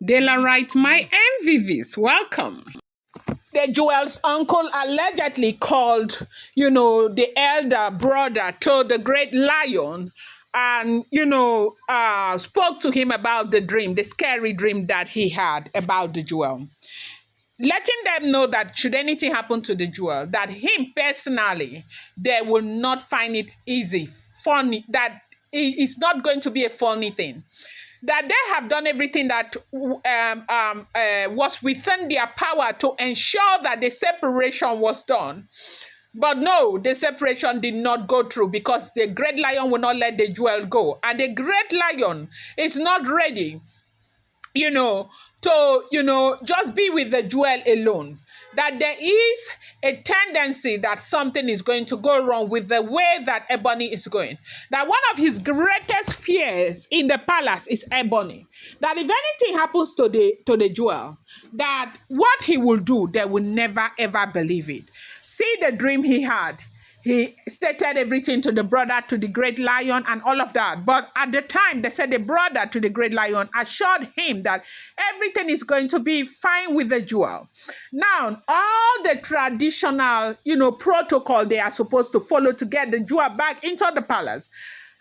Daylight, my MVVs, welcome. The Jewel's uncle allegedly called, the elder brother to the great lion and, spoke to him about the dream, the scary dream that he had about the jewel. Letting them know that should anything happen to the jewel, that him personally, they will not find it easy, funny, that it's not going to be a funny thing, that they have done everything that was within their power to ensure that the separation was done. But no, the separation did not go through because the great lion will not let the jewel go. And the great lion is not ready, to, just be with the jewel alone. That there is a tendency that something is going to go wrong with the way that Ebony is going. That one of his greatest fears in the palace is Ebony. That if anything happens to the jewel, that what he will do, they will never ever believe it. See the dream he had. He stated everything to the brother, to the great lion, and all of that. But at the time, they said the brother to the great lion assured him that everything is going to be fine with the jewel. Now, all the traditional, protocol they are supposed to follow to get the jewel back into the palace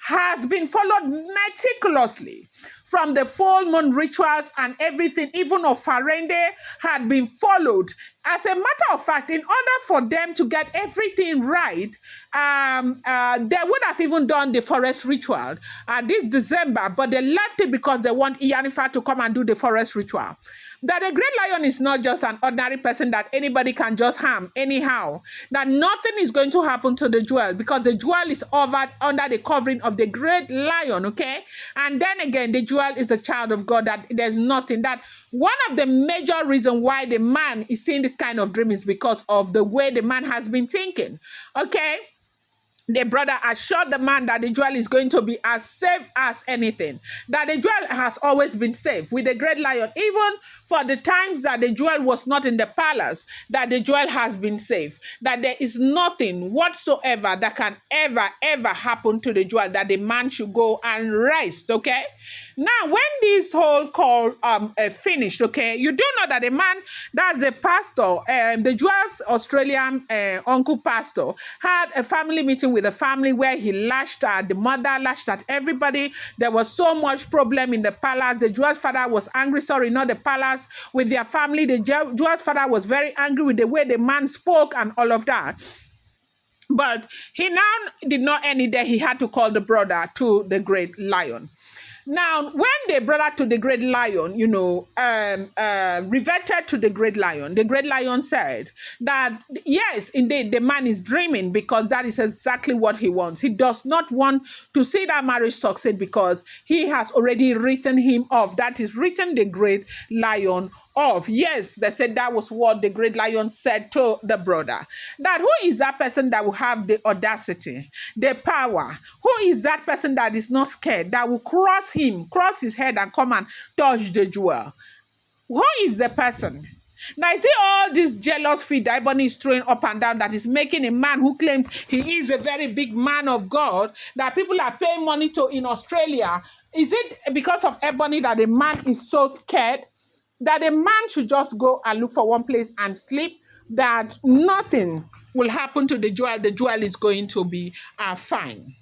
has been followed meticulously. From the full moon rituals and everything, even of Farende, had been followed. As a matter of fact, in order for them to get everything right, they would have even done the forest ritual this December, but they left it because they want Iyanifa to come and do the forest ritual. That a great lion is not just an ordinary person that anybody can just harm anyhow. That nothing is going to happen to the jewel because the jewel is under the covering of the great lion, okay? And then again, the jewel is a child of God, that there's nothing. That one of the major reasons why the man is seeing this kind of dream is because of the way the man has been thinking, okay? The brother assured the man that the jewel is going to be as safe as anything. That the jewel has always been safe with the great lion. Even for the times that the jewel was not in the palace, that the jewel has been safe. That there is nothing whatsoever that can ever happen to the jewel, that the man should go and rest, okay? Now, when this whole call finished, okay, you do know that the man, that's the pastor, the jewel's Australian uncle pastor, had a family meeting with the family where he lashed at the mother, lashed at everybody. There was so much problem in the palace. The jewel's father was angry, not the palace, with their family. The jewel's father was very angry with the way the man spoke and all of that. But he now did not end it there. He had to call the brother to the great lion. Now, when the brother to the great lion, reverted to the great lion said that, yes, indeed, the man is dreaming because that is exactly what he wants. He does not want to see that marriage succeed because he has already written him off. That is written the great lion off. Yes, they said that was what the great lion said to the brother. That who is that person that will have the audacity, the power? Who is that person that is not scared, that will cross his head and come and touch the jewel? Who is the person? Now, you see all this jealous feet that Ebony is throwing up and down that is making a man who claims he is a very big man of God, that people are paying money to in Australia. Is it because of Ebony that the man is so scared that a man should just go and look for one place and sleep, that nothing will happen to the jewel? The jewel is going to be fine.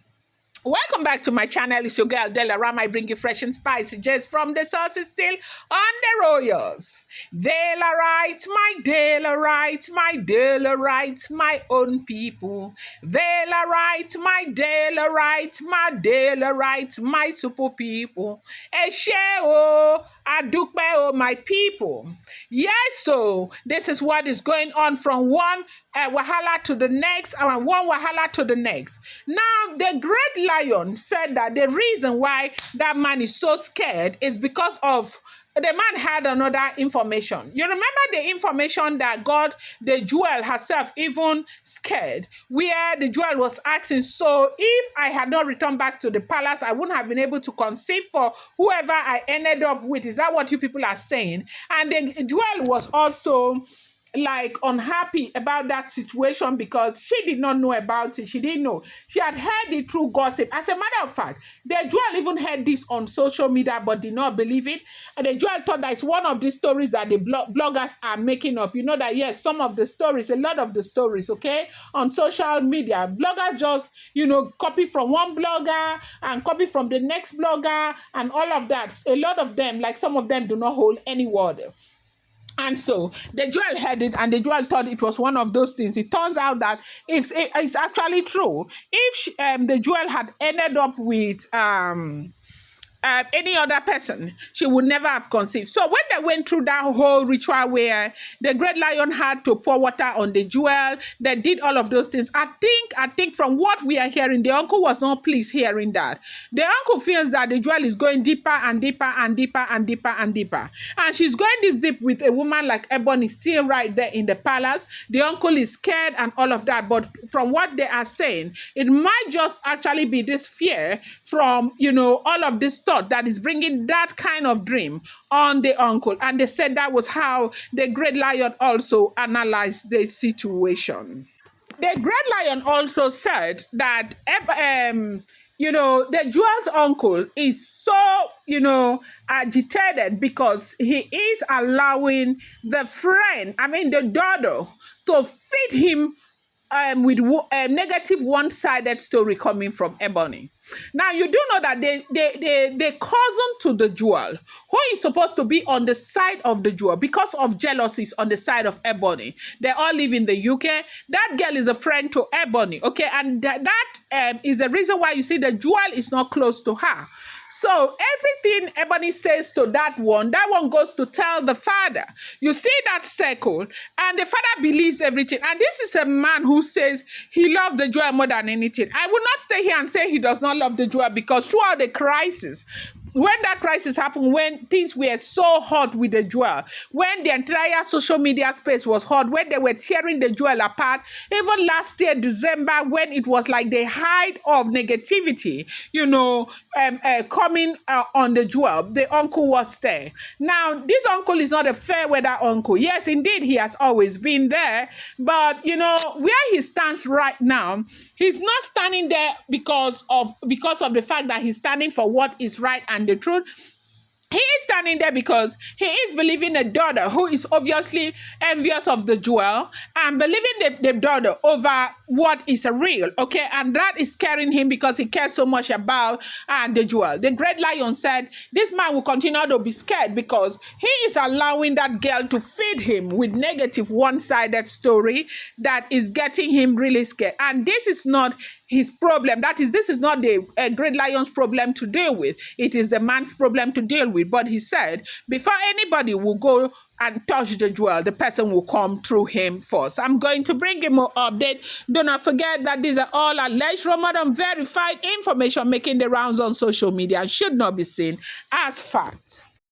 Welcome back to my channel. It's your girl Della Ram. I bring you fresh and spicy just from the sources, still on the royals. Della right, my Della right, my Della right, my own people. Della right, my Della right, my Della right, my super people. Esheo, Adukbe, oh my people. Yes, so this is what is going on from one wahala to the next, and one wahala to the next. Now, the great lion said that the reason why that man is so scared is because of the man had another information. You remember the information that got the jewel herself even scared, where the jewel was asking, so if I had not returned back to the palace, I wouldn't have been able to conceive for whoever I ended up with. Is that what you people are saying? And the jewel was also like unhappy about that situation because she did not know about it. She didn't know. She had heard it through gossip. As a matter of fact, the Joel even heard this on social media but did not believe it. And the Joel thought that it's one of the stories that the bloggers are making up. You know that, yes, some of the stories, a lot of the stories, okay, on social media, bloggers just, copy from one blogger and copy from the next blogger and all of that. A lot of them, like some of them, do not hold any water. And so the Joel heard it, and the Joel thought it was one of those things. It turns out that it's actually true. If the Joel had ended up with any other person, she would never have conceived. So when they went through that whole ritual where the great lion had to pour water on the Joel, they did all of those things. I think from what we are hearing, the uncle was not pleased hearing that. The uncle feels that the Joel is going deeper and deeper and deeper and deeper and deeper. And she's going this deep with a woman like Ebony still right there in the palace. The uncle is scared and all of that. But from what they are saying, it might just actually be this fear from, all of this thought that is bringing that kind of dream on the uncle. And they said that was how the great lion also analyzed the situation. The great lion also said that the Jewel's uncle is so, agitated because he is allowing the daughter to feed him with a negative one-sided story coming from Ebony. Now, you do know that the cousin to the Jewel, who is supposed to be on the side of the Jewel because of jealousies on the side of Ebony, they all live in the UK. That girl is a friend to Ebony, okay? And that is the reason why you see the Jewel is not close to her. So everything Ebony says to that one goes to tell the father. You see that circle, and the father believes everything. And this is a man who says he loves the Jewel more than anything. I will not stay here and say he does not love the Jewel, because throughout the crisis, when that crisis happened, when things were so hot with the Jewel, when the entire social media space was hot, when they were tearing the Jewel apart, even last year, December, when it was like the height of negativity, coming on the Jewel, the uncle was there. Now, this uncle is not a fair weather uncle. Yes, indeed, he has always been there. But, where he stands right now, he's not standing there because of the fact that he's standing for what is right and the truth. He is standing there because he is believing a daughter who is obviously envious of the Jewel and believing the daughter over what is real, okay? And that is scaring him because he cares so much about the Jewel. The great lion said this man will continue to be scared because he is allowing that girl to feed him with negative one-sided story that is getting him really scared. And this is not his problem. This is not the great lion's problem to deal with. It is the man's problem to deal with. But he said, before anybody will go and touch the Jewel, the person will come through him first. I'm going to bring you more update. Do not forget that these are all alleged, rumored, and verified information making the rounds on social media and should not be seen as fact.